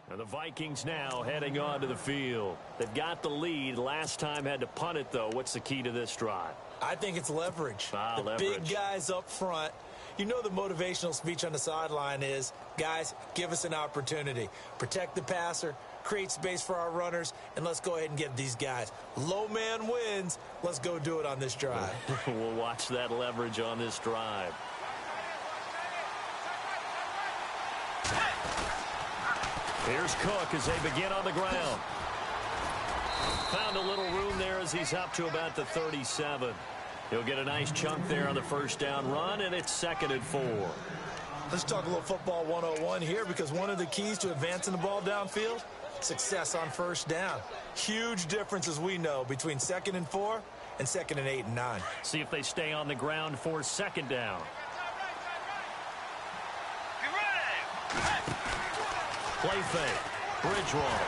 And the Vikings now heading onto the field. They've got the lead. Last time had to punt it, though. What's the key to this drive? I think it's leverage. Leverage. Big guys up front. You know the motivational speech on the sideline is, guys, give us an opportunity. Protect the passer, create space for our runners, and let's go ahead and get these guys. Low man wins. Let's go do it on this drive. We'll watch that leverage on this drive. Here's Cook as they begin on the ground. Found a little room there as he's up to about the 37. He'll get a nice chunk there on the first down run, and it's 2nd and 4. Let's talk a little football 101 here, because one of the keys to advancing the ball downfield, success on first down. Huge difference, as we know, between 2nd and 4 and 2nd and 8 and 9. See if they stay on the ground for 2nd down. Play fake. Bridgewater.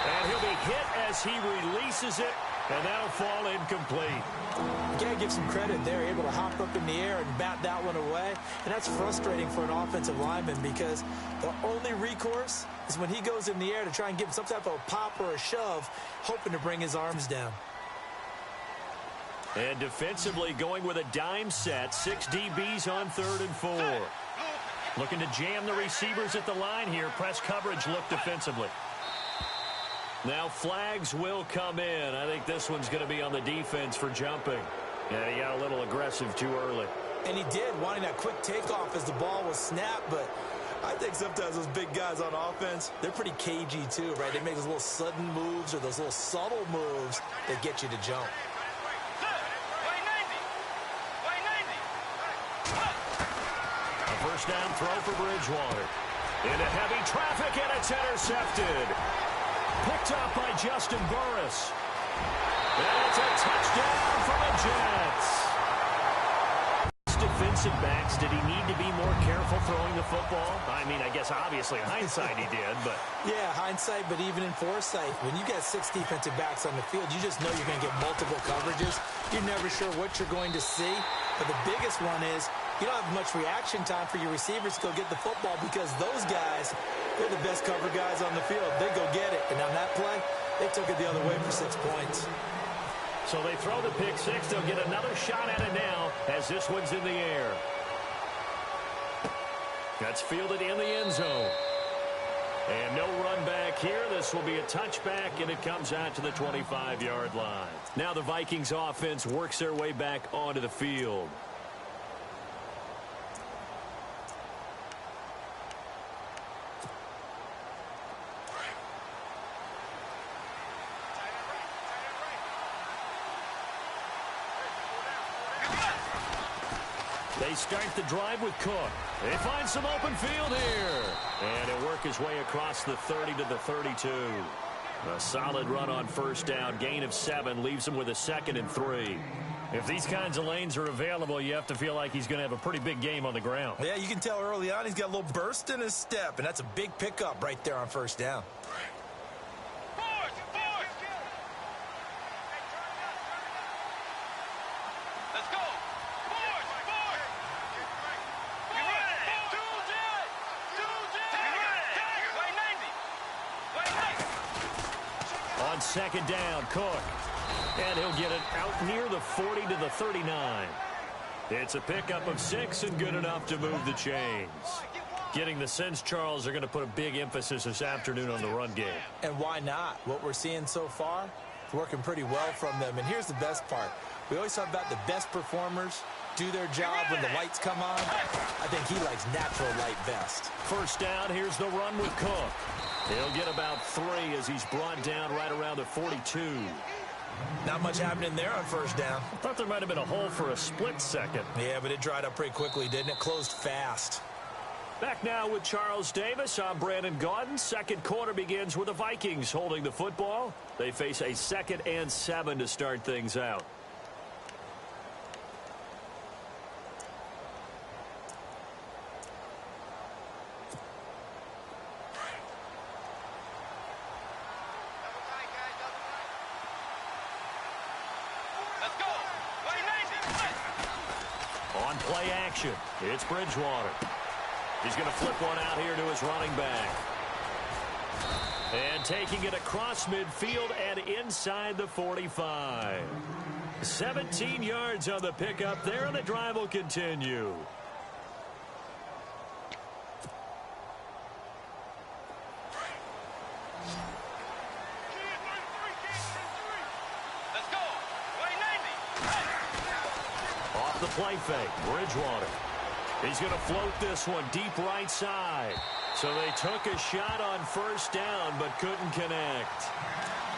And he'll be hit as he releases it, and that'll fall incomplete. You got to give some credit there, able to hop up in the air and bat that one away. And that's frustrating for an offensive lineman, because the only recourse is when he goes in the air to try and give some type of a pop or a shove, hoping to bring his arms down. And defensively going with a dime set, 6 DBs on 3rd and 4. Looking to jam the receivers at the line here. Press coverage look defensively. Now flags will come in. I think this one's going to be on the defense for jumping. Yeah, he got a little aggressive too early. And he did, wanting that quick takeoff as the ball was snapped. But I think sometimes those big guys on offense, they're pretty cagey too, right? They make those little sudden moves or those little subtle moves that get you to jump. A first down throw for Bridgewater. Into heavy traffic, and it's intercepted. Picked up by Justin Burris. And it's a touchdown for the Jets. Defensive backs, did he need to be more careful throwing the football? I mean, I guess obviously hindsight he did, but... Yeah, hindsight, but even in foresight, when you got 6 defensive backs on the field, you just know you're going to get multiple coverages. You're never sure what you're going to see. But the biggest one is you don't have much reaction time for your receivers to go get the football, because those guys, they're the best cover guys on the field. They go get it. And on that play, they took it the other way for 6 points. So they throw the pick six. They'll get another shot at it now as this one's in the air. That's fielded in the end zone. And no run back here. This will be a touchback, and it comes out to the 25-yard line. Now the Vikings offense works their way back onto the field. They start the drive with Cook. They find some open field here. And he'll work his way across the 30 to the 32. A solid run on first down. Gain of 7 leaves him with a 2nd and 3. If these kinds of lanes are available, you have to feel like he's going to have a pretty big game on the ground. Yeah, you can tell early on he's got a little burst in his step, and that's a big pickup right there on first down. On 2nd down, Cook. And he'll get it out near the 40 to the 39. It's a pickup of 6 and good enough to move the chains. Getting the sense, Charles, they're going to put a big emphasis this afternoon on the run game. And why not? What we're seeing so far, it's working pretty well from them. And here's the best part. We always talk about the best performers do their job when the lights come on. I think he likes natural light best. First down, here's the run with Cook. He'll get about 3 as he's brought down right around the 42. Not much happening there on first down. I thought there might have been a hole for a split second. Yeah, but it dried up pretty quickly, didn't it? Closed fast. Back now with Charles Davis. I'm Brandon Gaudin. Second quarter begins with the Vikings holding the football. They face a 2nd and 7 to start things out. On play action, it's Bridgewater. He's going to flip one out here to his running back. And taking it across midfield and inside the 45. 17 yards on the pickup there, and the drive will continue. Off the play fake, Bridgewater. He's going to float this one deep right side. So they took a shot on first down but couldn't connect.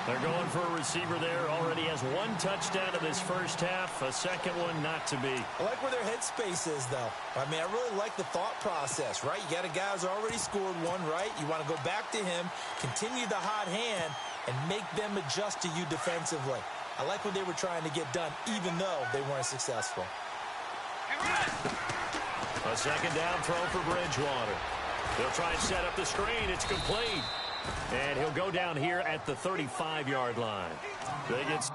They're going for a receiver there. Already has one touchdown in this first half. A second one not to be. I like where their headspace is, though. I mean, I really like the thought process, right? You got a guy who's already scored one, right? You want to go back to him, continue the hot hand, and make them adjust to you defensively. I like what they were trying to get done, even though they weren't successful. A second down throw for Bridgewater. They'll try and set up the screen. It's complete. And he'll go down here at the 35-yard line. They get...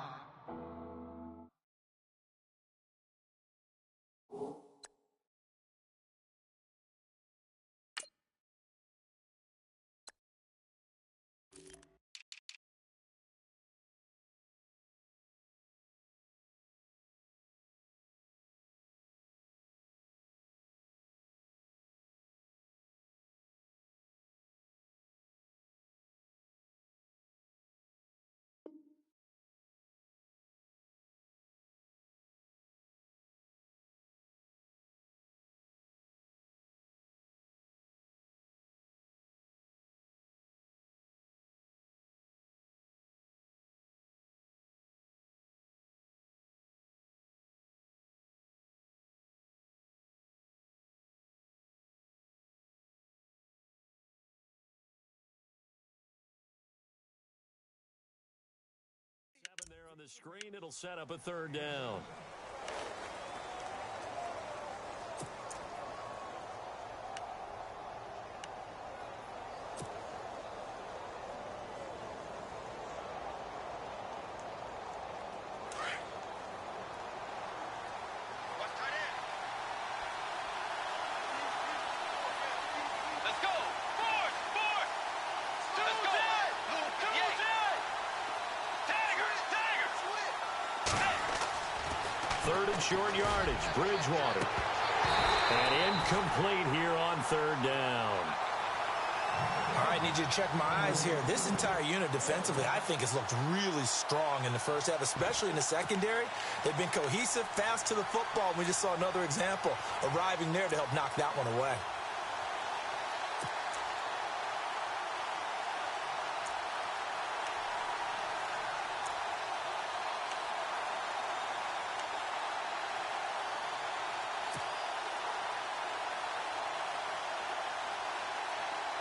there on the screen. It'll set up a third down. Third and short yardage, Bridgewater. And incomplete here on third down. All right, need you to check my eyes here. This entire unit defensively, I think, has looked really strong in the first half, especially in the secondary. They've been cohesive, fast to the football. We just saw another example arriving there to help knock that one away.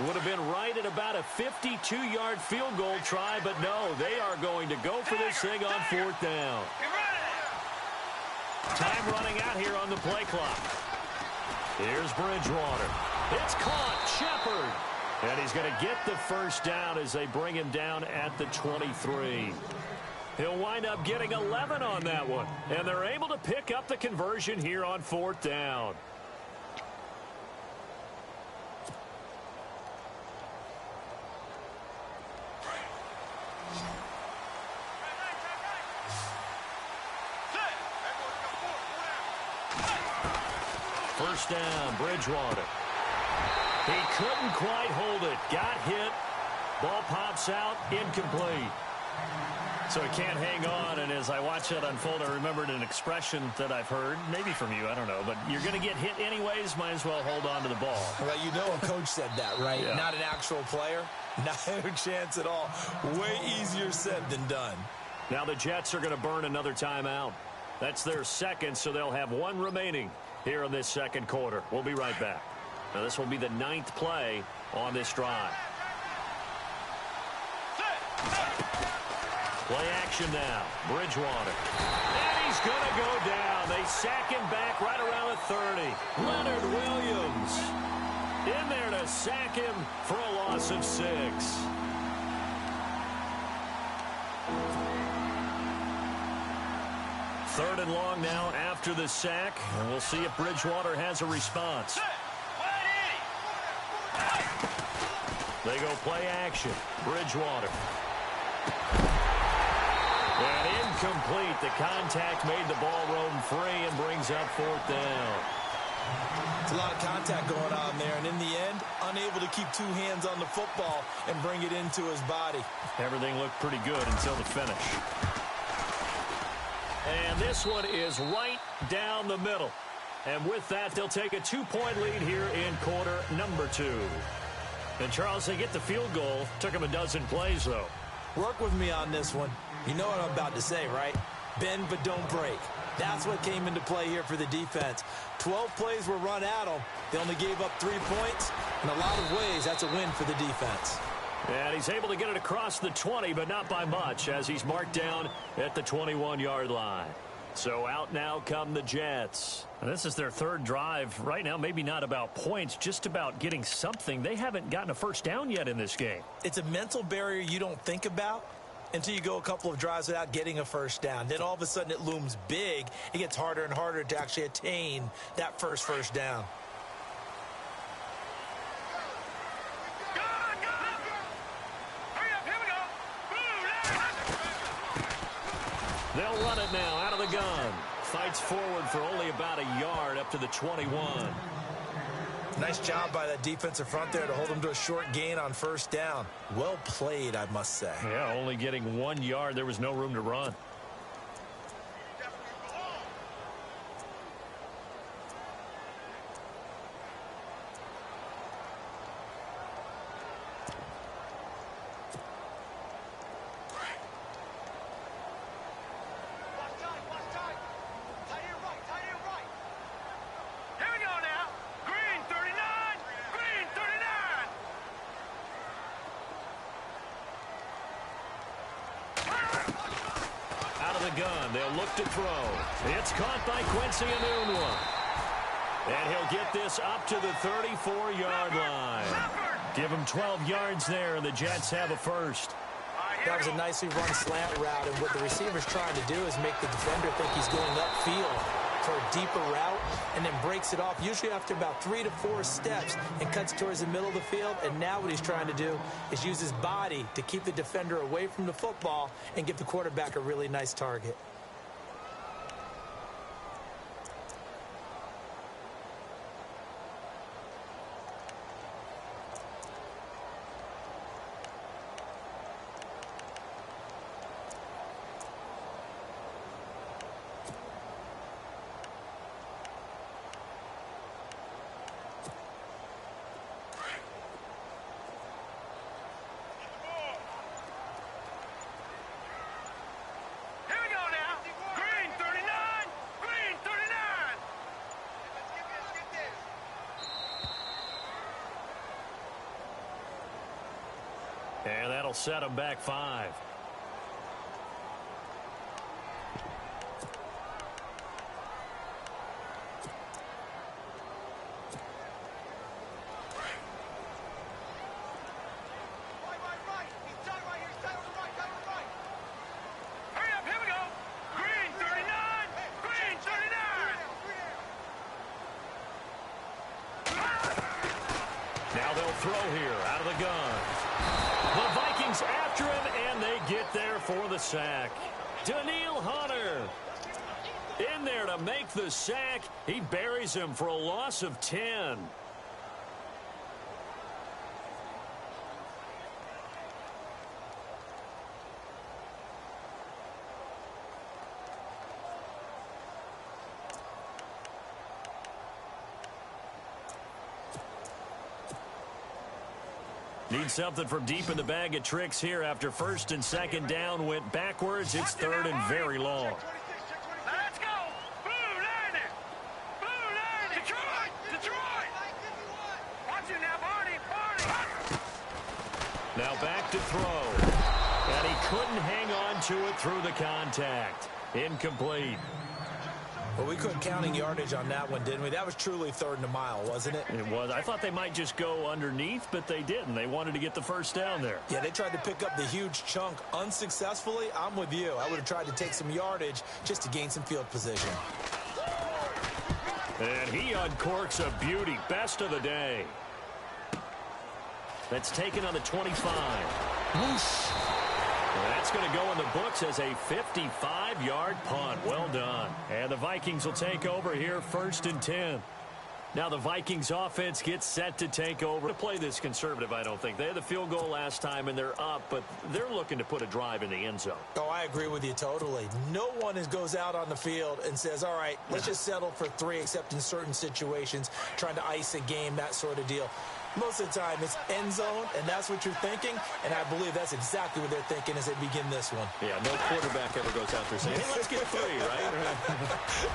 Would have been right at about a 52-yard field goal try, but no, they are going to go for this thing on fourth down. Time running out here on the play clock. Here's Bridgewater. It's caught. Shepard. And he's going to get the first down as they bring him down at the 23. He'll wind up getting 11 on that one. And they're able to pick up the conversion here on fourth down. First down, Bridgewater. He couldn't quite hold it. Got hit. Ball pops out. Incomplete. So he can't hang on, and as I watch that unfold, I remembered an expression that I've heard, maybe from you, I don't know, but you're going to get hit anyways, might as well hold on to the ball. Well, you know a coach said that, right? Yeah. Not an actual player. Not a chance at all. Way easier said than done. Now the Jets are going to burn another timeout. That's their second, so they'll have one remaining here in this second quarter. We'll be right back. Now this will be the 9th play on this drive. Play action now. Bridgewater. And he's going to go down. They sack him back right around the 30. Leonard Williams in there to sack him for a loss of 6. Third and long now after the sack. And we'll see if Bridgewater has a response. They go play action. Bridgewater. And incomplete. The contact made the ball roam free and brings up fourth down. It's a lot of contact going on there, and in the end, unable to keep two hands on the football and bring it into his body. Everything looked pretty good until the finish. And this one is right down the middle. And with that, they'll take a 2-point lead here in quarter number 2. And, Charles, they get the field goal. Took them a dozen plays, though. Work with me on this one. You know what I'm about to say, right? Bend but don't break. That's what came into play here for the defense. 12 plays were run at them. They only gave up 3 points. In a lot of ways, that's a win for the defense. And he's able to get it across the 20, but not by much, as he's marked down at the 21-yard line. So out now come the Jets. And this is their third drive. Right now, maybe not about points, just about getting something. They haven't gotten a first down yet in this game. It's a mental barrier you don't think about until you go a couple of drives without getting a first down. Then all of a sudden it looms big. It gets harder and harder to actually attain that first down. They'll run it now out of the gun. Fights forward for only about a yard up to the 21. Nice job by that defensive front there to hold them to a short gain on first down. Well played, I must say. Yeah, only getting 1 yard. There was no room to run. Gun. They'll look to throw. It's caught by Quincy Enunwa. And he'll get this up to the 34-yard line. Give him 12 yards there, and the Jets have a first. That was a nicely run slant route, and what the receiver's trying to do is make the defender think he's going upfield for a deeper route, and then breaks it off, usually after about 3 to 4 steps, and cuts towards the middle of the field. And now what he's trying to do is use his body to keep the defender away from the football and give the quarterback a really nice target. And that'll set him back 5. Now they'll throw here out of the gun. The Vikings after him, and they get there for the sack. Daniil Hunter in there to make the sack. He buries him for a loss of 10. Need something from deep in the bag of tricks here after first and second down went backwards. It's third and very long. Let's go! Blue line it! Blue line it! Detroit! Detroit! Watch it now, Barney! Now back to throw. And he couldn't hang on to it through the contact. Incomplete. Well, we couldn't counting yardage on that one, didn't we? That was truly third and a mile, wasn't it? It was. I thought they might just go underneath, but they didn't. They wanted to get the first down there. Yeah, they tried to pick up the huge chunk unsuccessfully. I'm with you. I would have tried to take some yardage just to gain some field position. And he uncorks a beauty. Best of the day. That's taken on the 25. Whoosh. That's going to go in the books as a 55-yard punt. Well done. And the Vikings will take over here, 1st and 10. Now the Vikings offense gets set to take over. To play this conservative, I don't think. They had the field goal last time, and they're up, but they're looking to put a drive in the end zone. Oh, I agree with you totally. No one goes out on the field and says, all right, let's just settle for 3, except in certain situations, trying to ice a game, that sort of deal. Most of the time, it's end zone, and that's what you're thinking, and I believe that's exactly what they're thinking as they begin this one. Yeah, no quarterback ever goes out there saying, hey, let's get 3, right?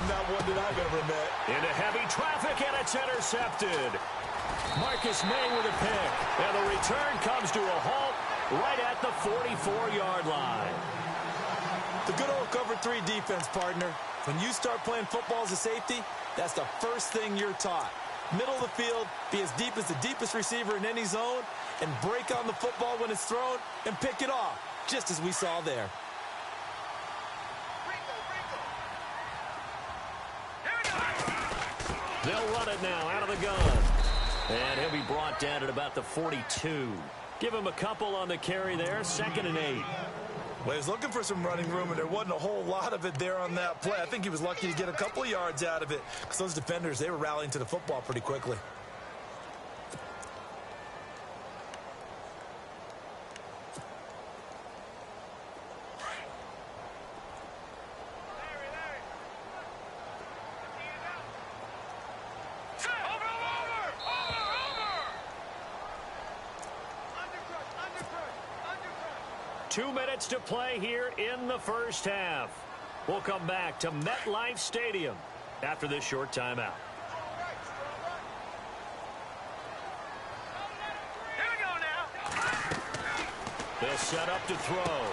Not one that I've ever met. Into heavy traffic, and it's intercepted. Marcus May with a pick, and the return comes to a halt right at the 44-yard line. The good old cover 3 defense, partner. When you start playing football as a safety, that's the first thing you're taught. Middle of the field, be as deep as the deepest receiver in any zone, and break on the football when it's thrown and pick it off, just as we saw there. They'll run it now out of the gun. And he'll be brought down at about the 42. Give him a couple on the carry there, 2nd and 8. Well, he was looking for some running room, and there wasn't a whole lot of it there on that play. I think he was lucky to get a couple of yards out of it because those defenders, they were rallying to the football pretty quickly. Two minutes to play here in the first half. We'll come back to MetLife Stadium after this short timeout. Here we go now. They'll set up to throw.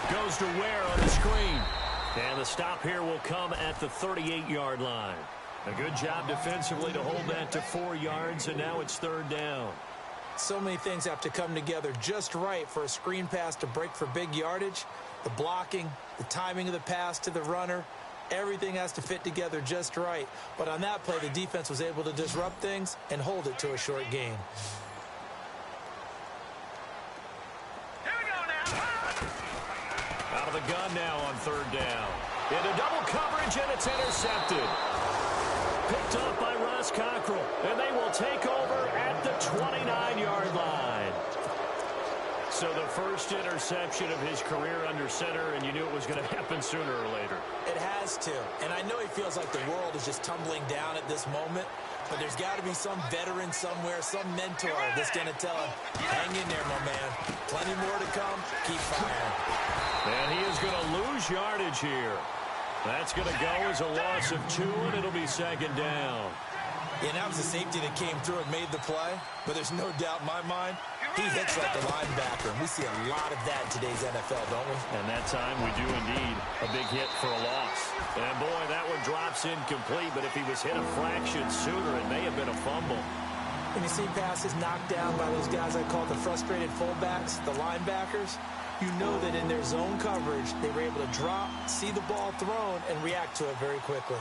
Goes to Ware on the screen. And the stop here will come at the 38-yard line. A good job defensively to hold that to 4 yards, and now it's 3rd down. So many things have to come together just right for a screen pass to break for big yardage. The blocking, the timing of the pass to the runner, everything has to fit together just right. But on that play, the defense was able to disrupt things and hold it to a short gain. Here we go now. Out of the gun now on 3rd down. Into double coverage, and it's intercepted. Picked up by Ross Cockrell, and they will take over at the 29-yard line. So the first interception of his career under center, and you knew it was going to happen sooner or later. It has to, and I know he feels like the world is just tumbling down at this moment, but there's got to be some veteran somewhere, some mentor that's going to tell him, hang in there, my man. Plenty more to come. Keep firing. And he is going to lose yardage here. That's going to go as a loss of 2, and it'll be 2nd down. And that was a safety that came through and made the play, but there's no doubt in my mind, he hits like a linebacker, and we see a lot of that in today's NFL, don't we? And that time we do indeed a big hit for a loss. And boy, that one drops incomplete, but if he was hit a fraction sooner, it may have been a fumble. When you see passes knocked down by those guys I call the frustrated fullbacks, the linebackers, you know that in their zone coverage, they were able to drop, see the ball thrown, and react to it very quickly.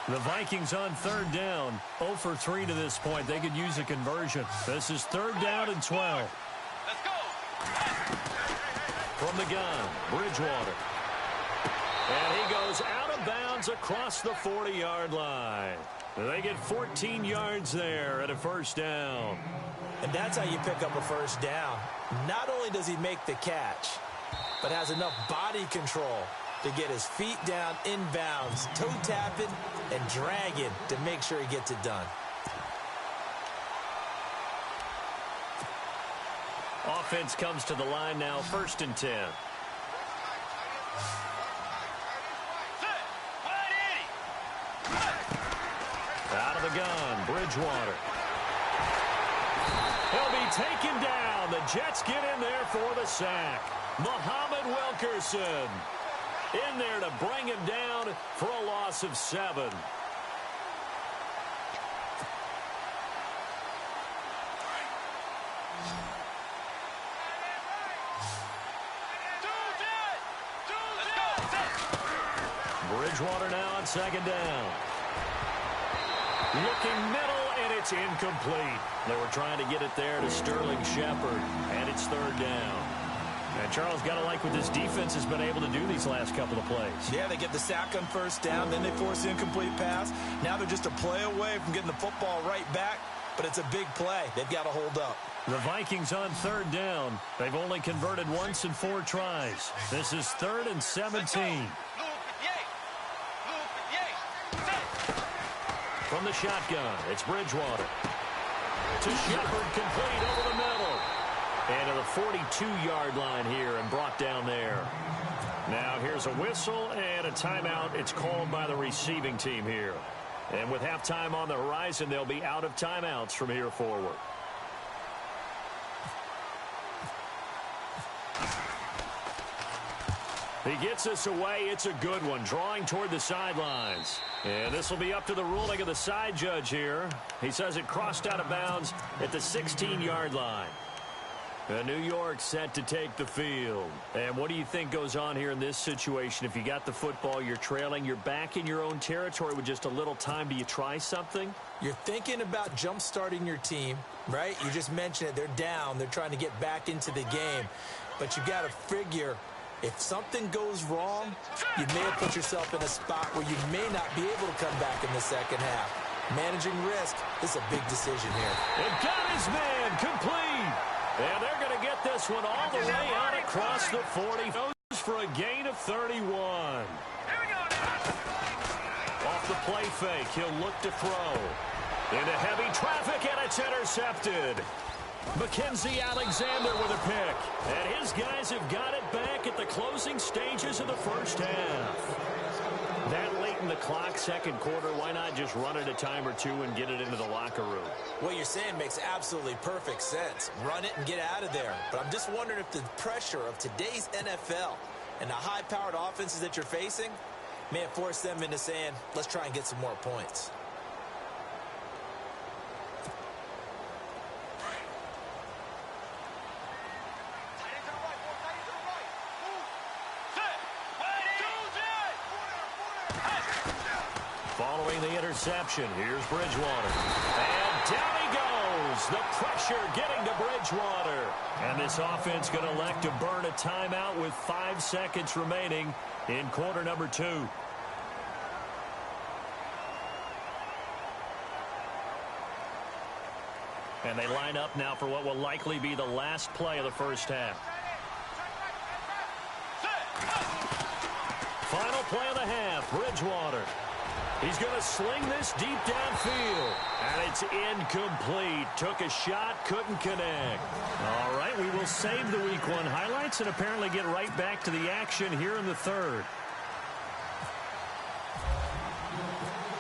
The Vikings on 3rd down, 0 for 3 to this point. They could use a conversion. This is 3rd down and 12. Let's go. From the gun, Bridgewater. And he goes out of bounds across the 40-yard line. They get 14 yards there at a 1st down. And that's how you pick up a 1st down. Not only does he make the catch, but has enough body control to get his feet down inbounds, toe tapping and dragging to make sure he gets it done. Offense comes to the line now, 1st and 10. Out of the gun, Bridgewater. He'll be taken down. The Jets get in there for the sack. Muhammad Wilkerson in there to bring him down for a loss of 7. Bridgewater now on second down. Looking middle, and it's incomplete. They were trying to get it there to Sterling Shepard, and it's third down. And Charles, got to like what this defense has been able to do these last couple of plays. Yeah, they get the sack on first down, then they force the incomplete pass. Now they're just a play away from getting the football right back, but it's a big play. They've got to hold up. The Vikings on third down. They've only converted once in 4 tries. This is 3rd and 17. From the shotgun, it's Bridgewater. To Shepard, complete over the middle. And to the 42-yard line here and brought down there. Now here's a whistle and a timeout. It's called by the receiving team here. And with halftime on the horizon, they'll be out of timeouts from here forward. He gets us away. It's a good one, drawing toward the sidelines. And this will be up to the ruling of the side judge here. He says it crossed out of bounds at the 16-yard line. New York set to take the field. And what do you think goes on here in this situation? If you got the football, you're trailing, you're back in your own territory with just a little time. Do you try something? You're thinking about jump-starting your team, right? You just mentioned it. They're down. They're trying to get back into the game. But you got to figure, if something goes wrong, you may have put yourself in a spot where you may not be able to come back in the second half. Managing risk is a big decision here. And got his man complete. And they're going to get this one all the way out across the 40. Goes for a gain of 31. Off the play fake, he'll look to throw. Into heavy traffic, and it's intercepted. Mackenzie Alexander with a pick. And his guys have got it back at the closing stages of the first half. That late in the clock, second quarter, why not just run it a time or two and get it into the locker room? What you're saying makes absolutely perfect sense. Run it and get out of there. But I'm just wondering if the pressure of today's NFL and the high-powered offenses that you're facing may have forced them into saying, let's try and get some more points. Following the interception, here's Bridgewater. And down he goes. The pressure getting to Bridgewater. And this offense going to elect to burn a timeout with 5 seconds remaining in quarter number 2. And they line up now for what will likely be the last play of the first half. Final play of the half, Bridgewater. He's going to sling this deep downfield. And it's incomplete. Took a shot, couldn't connect. All right, we will save the Week 1 highlights and apparently get right back to the action here in the third.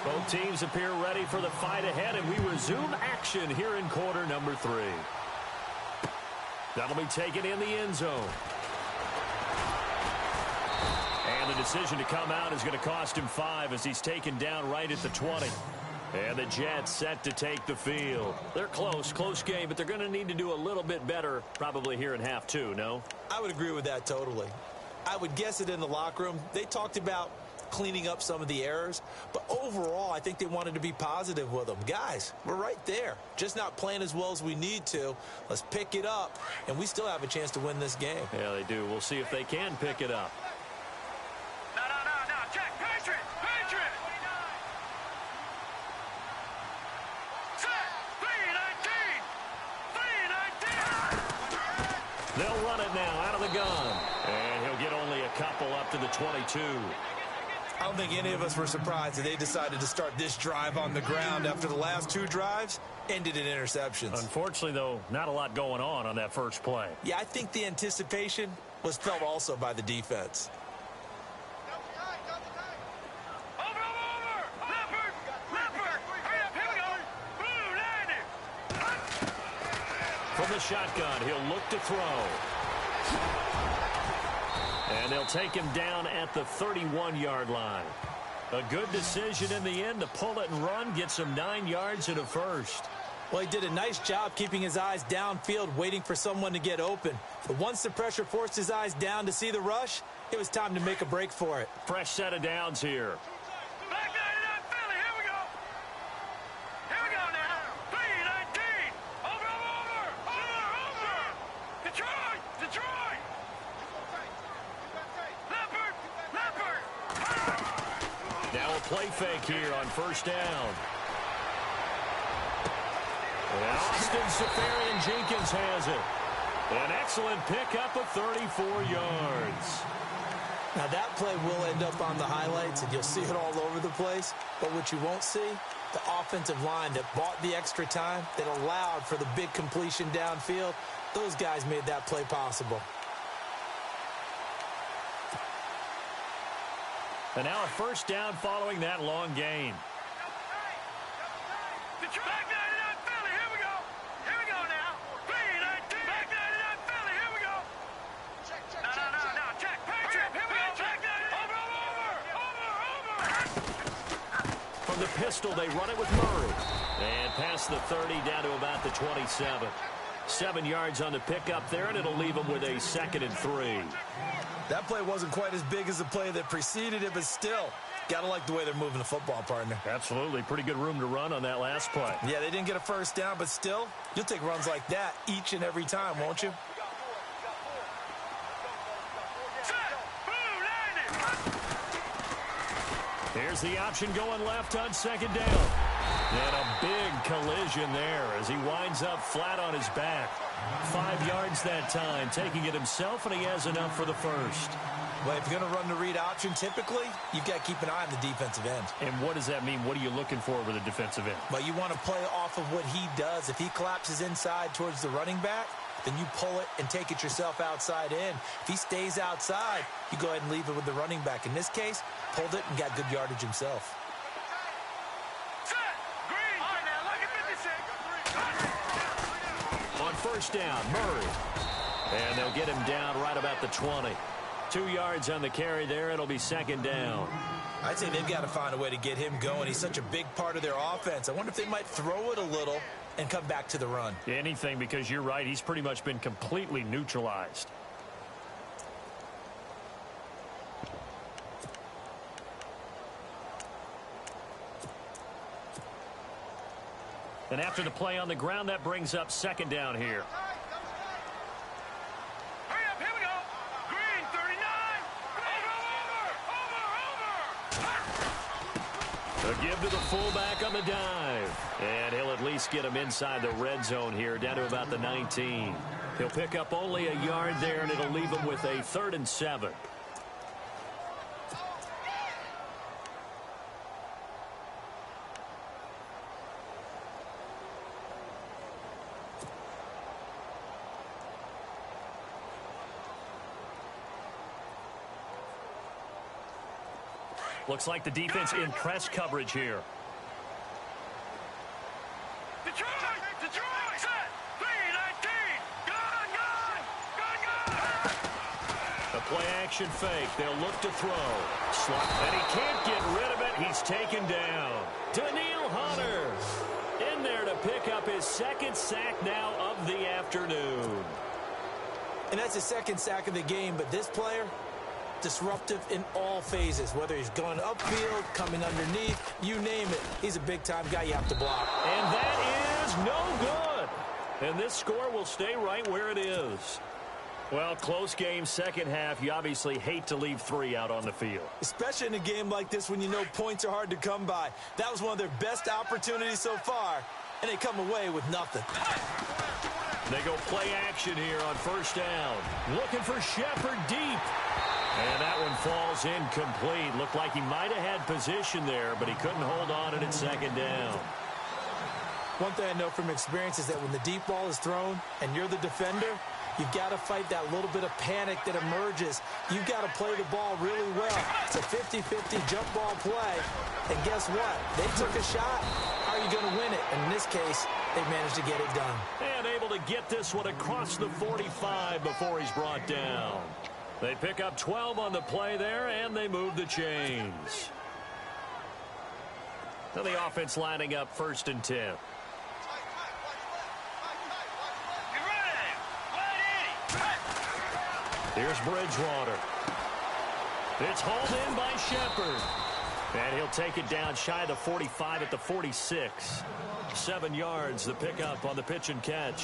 Both teams appear ready for the fight ahead, and we resume action here in quarter number 3. That'll be taken in the end zone. And the decision to come out is going to cost him 5 as he's taken down right at the 20. And the Jets set to take the field. They're close game, but they're going to need to do a little bit better probably here in half 2, no? I would agree with that totally. I would guess it in the locker room. They talked about cleaning up some of the errors, but overall I think they wanted to be positive with them. Guys, we're right there, just not playing as well as we need to. Let's pick it up, and we still have a chance to win this game. Yeah, they do. We'll see if they can pick it up. No, check, Patriot! Set, 319! They'll run it now out of the gun, and he'll get only a couple up to the 22. I don't think any of us were surprised that they decided to start this drive on the ground after the last 2 drives ended in interceptions. Unfortunately, though, not a lot going on that first play. Yeah, I think the anticipation was felt also by the defense. Over! Leopard! Hurry up, here we go! Blue, landing! From the shotgun, he'll look to throw. And they'll take him down at the 31-yard line. A good decision in the end to pull it and run, get some 9 yards and a first. Well, he did a nice job keeping his eyes downfield, waiting for someone to get open. But once the pressure forced his eyes down to see the rush, It was time to make a break for it. Fresh set of downs here. Back 99 Philly, here we go. Here we go now. 3-19. Over. Detroit. Leopard. Now a play fake here on first down. And Austin Safarian-Jenkins has it. An excellent pickup of 34 yards. Now, that play will end up on the highlights, and you'll see it all over the place. But what you won't see, the offensive line that bought the extra time, that allowed for the big completion downfield, those guys made that play possible. And now a first down following that long gain. Detroit. Back 99 Philly, here we go. Here we go now. 3-19. Back 99 Philly, here we go. Check. No. Check. Patriot, here we go. Back 99. Over. From the pistol, they run it with Murray. And past the 30, down to about the 27. 7 yards on the pickup there, and it'll leave them with a 2nd and 3. That play wasn't quite as big as the play that preceded it, but still, gotta like the way they're moving the football, partner. Absolutely. Pretty good room to run on that last play. Yeah, they didn't get a first down, but still, you'll take runs like that each and every time, won't you? Here's the option going left on 2nd down. And a big collision there as he winds up flat on his back. 5 yards that time, taking it himself, and he has enough for the first. Well, if you're going to run the read option, typically, you've got to keep an eye on the defensive end. And what does that mean? What are you looking for with a defensive end? Well, you want to play off of what he does. If he collapses inside towards the running back, then you pull it and take it yourself outside in. If he stays outside, you go ahead and leave it with the running back. In this case, pulled it and got good yardage himself. On first down, Murray. And they'll get him down right about the 20. 2 yards on the carry there. It'll be 2nd down. I'd say they've got to find a way to get him going. He's such a big part of their offense. I wonder if they might throw it a little and come back to the run. Anything, because you're right. He's pretty much been completely neutralized. And after the play on the ground, that brings up 2nd down here. Hurry up, here we go. Green, 39. Over. A give to the fullback on the dive. And he'll at least get him inside the red zone here, down to about the 19. He'll pick up only a yard there, and it'll leave him with a 3rd and 7. Looks like the defense in press coverage here. Detroit! Set! 3-19! Gun! A play-action fake. They'll look to throw. Slot, and he can't get rid of it. He's taken down. Daniil Hunter in there to pick up his 2nd sack now of the afternoon. And that's his 2nd sack of the game, but this player, disruptive in all phases, whether he's going upfield, coming underneath, you name it. He's a big-time guy you have to block. And that is no good. And this score will stay right where it is. Well, close game, 2nd half. You obviously hate to leave 3 out on the field. Especially in a game like this when you know points are hard to come by. That was one of their best opportunities so far, and they come away with nothing. They go play action here on first down. Looking for Shepard deep. And that one falls incomplete. Looked like he might have had position there, but he couldn't hold on and it's 2nd down. One thing I know from experience is that when the deep ball is thrown and you're the defender, you've got to fight that little bit of panic that emerges. You've got to play the ball really well. It's a 50-50 jump ball play. And guess what? They took a shot. How are you going to win it? And in this case, they managed to get it done. And able to get this one across the 45 before he's brought down. They pick up 12 on the play there, and they move the chains. So the offense lining up 1st and 10. Here's Bridgewater. It's hauled in by Shepard. And he'll take it down shy of the 45 at the 46. 7 yards, the pickup on the pitch and catch.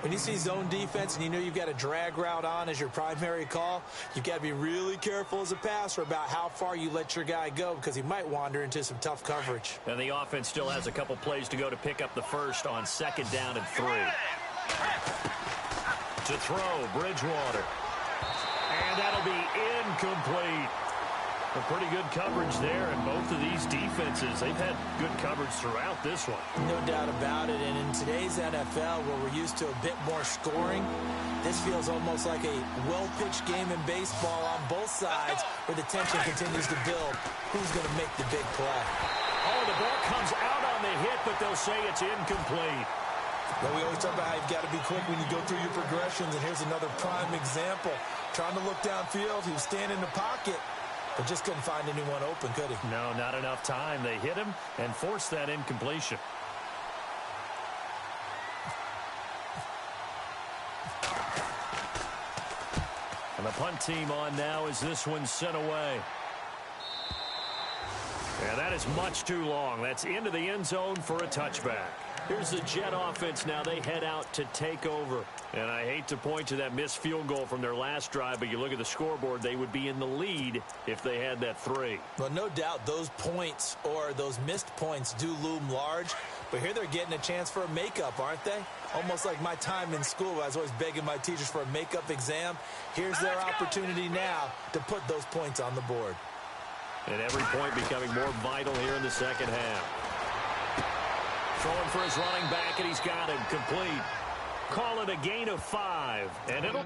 When you see zone defense and you know you've got a drag route on as your primary call, you've got to be really careful as a passer about how far you let your guy go because he might wander into some tough coverage. And the offense still has a couple plays to go to pick up the first on 2nd down and 3. To throw, Bridgewater. And that'll be incomplete. A pretty good coverage there, and both of these defenses, they've had good coverage throughout this one. No doubt about it, and in today's NFL, where we're used to a bit more scoring, this feels almost like a well-pitched game in baseball on both sides, where the tension continues to build. Who's going to make the big play? Oh, the ball comes out on the hit, but they'll say it's incomplete. Well, we always talk about how you've got to be quick when you go through your progressions, and here's another prime example. Trying to look downfield, he was standing in the pocket, but just couldn't find anyone open, could he? No, not enough time. They hit him and forced that incompletion. And the punt team on now as this one's sent away. And that is much too long. That's into the end zone for a touchback. Here's the Jet offense now. They head out to take over. And I hate to point to that missed field goal from their last drive, but you look at the scoreboard, they would be in the lead if they had that 3. Well, no doubt those points or those missed points do loom large, but here they're getting a chance for a makeup, aren't they? Almost like my time in school. I was always begging my teachers for a makeup exam. Here's their opportunity now to put those points on the board. And every point becoming more vital here in the second half. Throwing for his running back, and he's got him complete. Call it a gain of 5. And it'll...